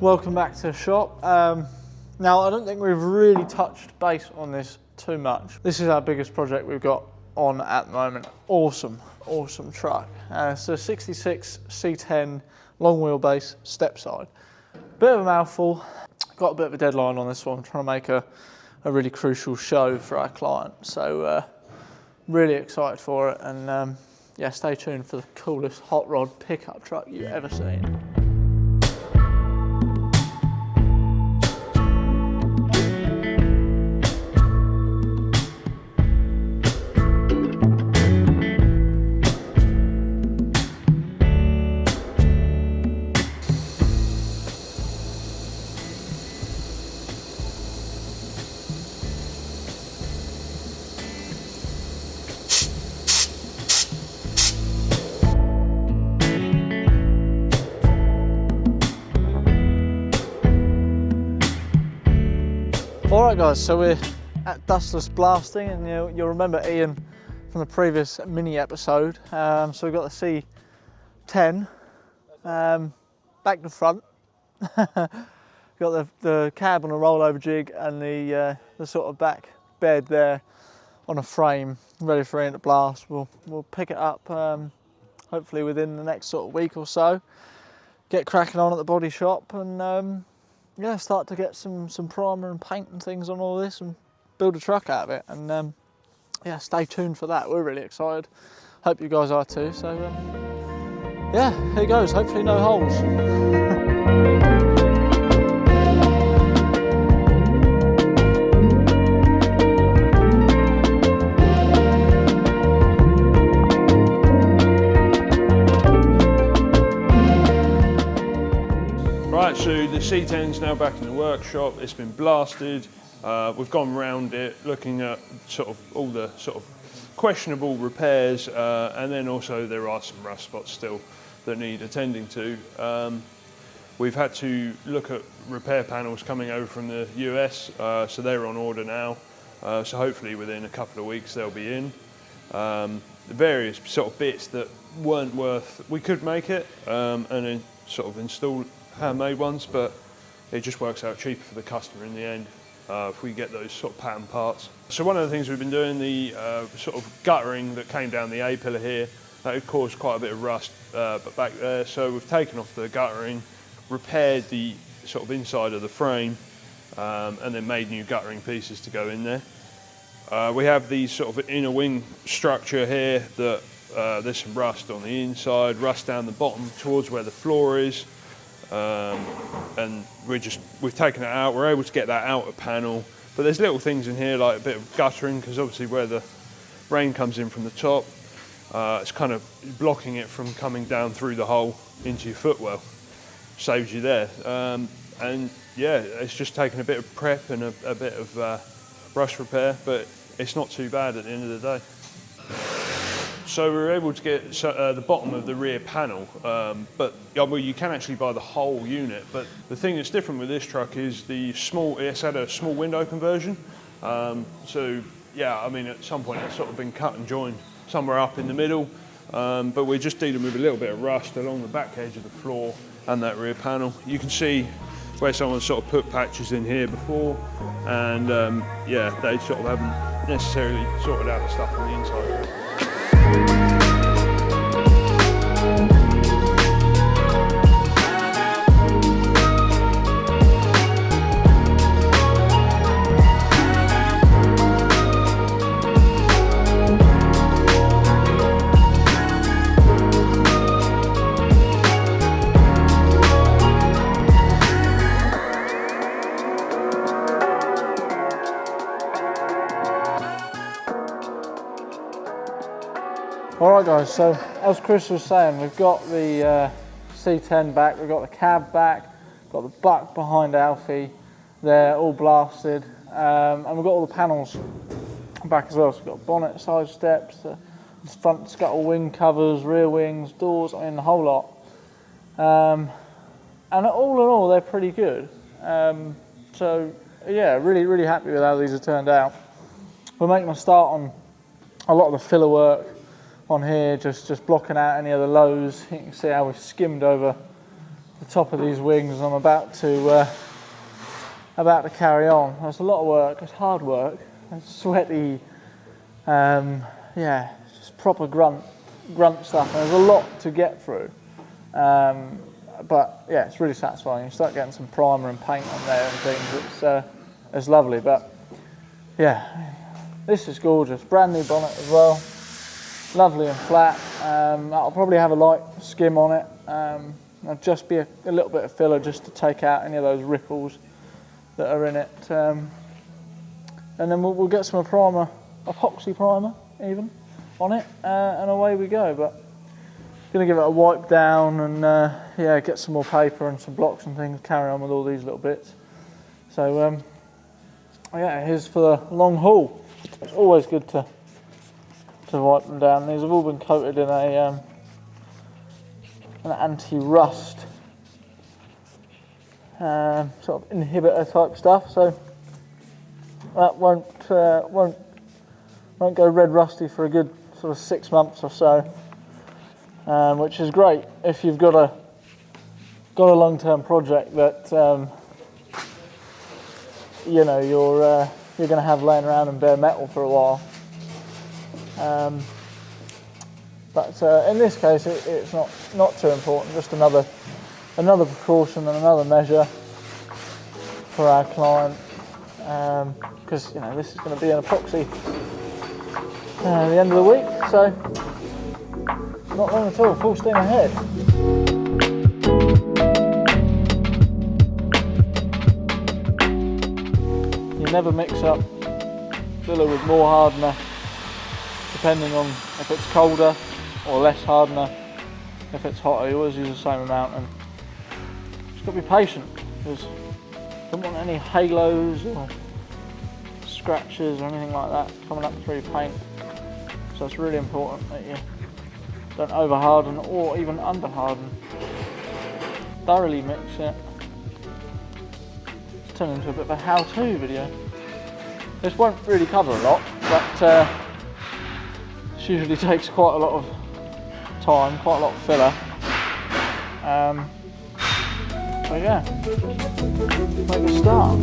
welcome back to the shop. Now I don't think we've really touched base on this too much. This is our biggest project we've got on at the moment. Awesome truck. It's a 66 C10 long wheelbase step side. Bit of a mouthful. Got a bit of a deadline on this one. I'm trying to make a really crucial show for our client. So really excited for it, and yeah, stay tuned for the coolest hot rod pickup truck you've ever seen. Alright guys, so we're at Dustless Blasting, and you'll remember Ian from the previous mini episode. So we've got the C10 back to front. Got the cab on a rollover jig and the sort of back bed there on a frame, ready for Ian to blast. We'll pick it up hopefully within the next sort of week or so. Get cracking on at the body shop and yeah, start to get some primer and paint and things on all this and build a truck out of it. And yeah, stay tuned for that. We're really excited. Hope you guys are too. So yeah, here goes. Hopefully no holes. Right, so the C10's now back in the workshop. It's been blasted. We've gone around it, looking at sort of all the sort of questionable repairs, and then also there are some rust spots still that need attending to. We've had to look at repair panels coming over from the US, so they're on order now. So hopefully within a couple of weeks they'll be in. The various sort of bits that weren't worth, we could make it and then sort of install handmade ones, but it just works out cheaper for the customer in the end if we get those sort of pattern parts. So one of the things we've been doing, the sort of guttering that came down the A-pillar here, that had caused quite a bit of rust but back there, so we've taken off the guttering, repaired the sort of inside of the frame, and then made new guttering pieces to go in there. We have the sort of inner wing structure here that there's some rust on the inside, rust down the bottom towards where the floor is. And we've taken it out. We're able to get that outer panel, but there's little things in here like a bit of guttering, because obviously where the rain comes in from the top, it's kind of blocking it from coming down through the hole into your footwell. Saves you there. And yeah, it's just taken a bit of prep and a bit of rust repair, but it's not too bad at the end of the day. So we were able to get the bottom of the rear panel, but well, you can actually buy the whole unit. But the thing that's different with this truck is it's had a small window conversion. So yeah, I mean, at some point it's sort of been cut and joined somewhere up in the middle, but we're just dealing with a little bit of rust along the back edge of the floor and that rear panel. You can see where someone sort of put patches in here before, and yeah, they sort of haven't necessarily sorted out the stuff on the inside. Alright guys, so as Chris was saying, we've got the C10 back, we've got the cab back, got the buck behind Alfie, they're all blasted, and we've got all the panels back as well. So we've got bonnet, side steps, the front scuttle wing covers, rear wings, doors, I mean the whole lot. And all in all, they're pretty good. So yeah, really happy with how these have turned out. We're making a start on a lot of the filler work on here, just blocking out any of the lows. You can see how we've skimmed over the top of these wings, and I'm about to carry on. It's a lot of work. It's hard work. It's sweaty. Yeah, it's just proper grunt stuff. And there's a lot to get through. But yeah, it's really satisfying. You start getting some primer and paint on there and things. It's lovely. But yeah, this is gorgeous. Brand new bonnet as well. Lovely and flat. I'll probably have a light skim on it. There'll just be a little bit of filler just to take out any of those ripples that are in it. And then we'll get some primer, epoxy primer even, on it, and away we go. But gonna give it a wipe down and yeah, get some more paper and some blocks and things, carry on with all these little bits. So yeah, here's for the long haul. It's always good to wipe them down. These have all been coated in an anti-rust sort of inhibitor type stuff, so that won't go red rusty for a good sort of 6 months or so, which is great if you've got a long-term project that you know you're going to have laying around in bare metal for a while. But in this case, it's not too important. Just another precaution and another measure for our client, because you know this is going to be an epoxy at the end of the week, so not long at all. Full steam ahead. You never mix up filler with more hardener, depending on if it's colder or less hardener. If it's hotter, you always use the same amount, and just got to be patient because you don't want any halos or scratches or anything like that coming up through your paint. So it's really important that you don't over harden or even under harden. Thoroughly mix it. It's turned into a bit of a how-to video. This won't really cover a lot, but this usually takes quite a lot of time, quite a lot of filler. So yeah, make a start.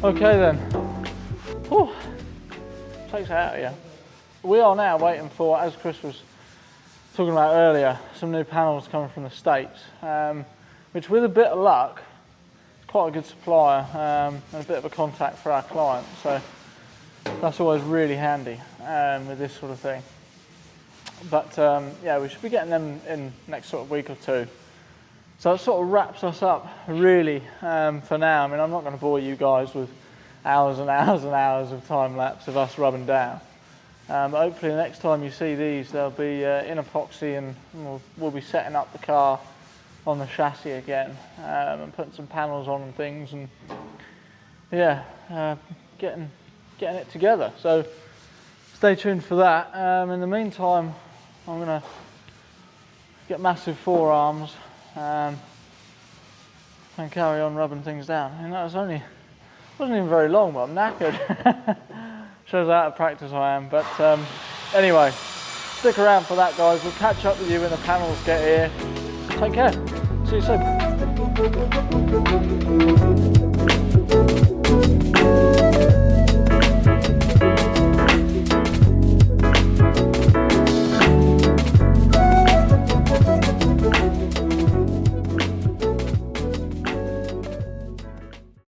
Okay then, whew, takes it out of you. We are now waiting for, as Chris was talking about earlier, some new panels coming from the States, which with a bit of luck, is quite a good supplier and a bit of a contact for our client, so that's always really handy with this sort of thing. But yeah, we should be getting them in next sort of week or two. So it sort of wraps us up really for now. I mean, I'm not going to bore you guys with hours and hours and hours of time lapse of us rubbing down. But hopefully the next time you see these, they'll be in epoxy, and we'll be setting up the car on the chassis again and putting some panels on and things, and yeah, getting it together. So stay tuned for that. In the meantime, I'm going to get massive forearms and carry on rubbing things down. And that wasn't even very long, but I'm knackered. Shows how out of practice I am. But anyway, stick around for that, guys. We'll catch up with you when the panels get here. Take care. See you soon.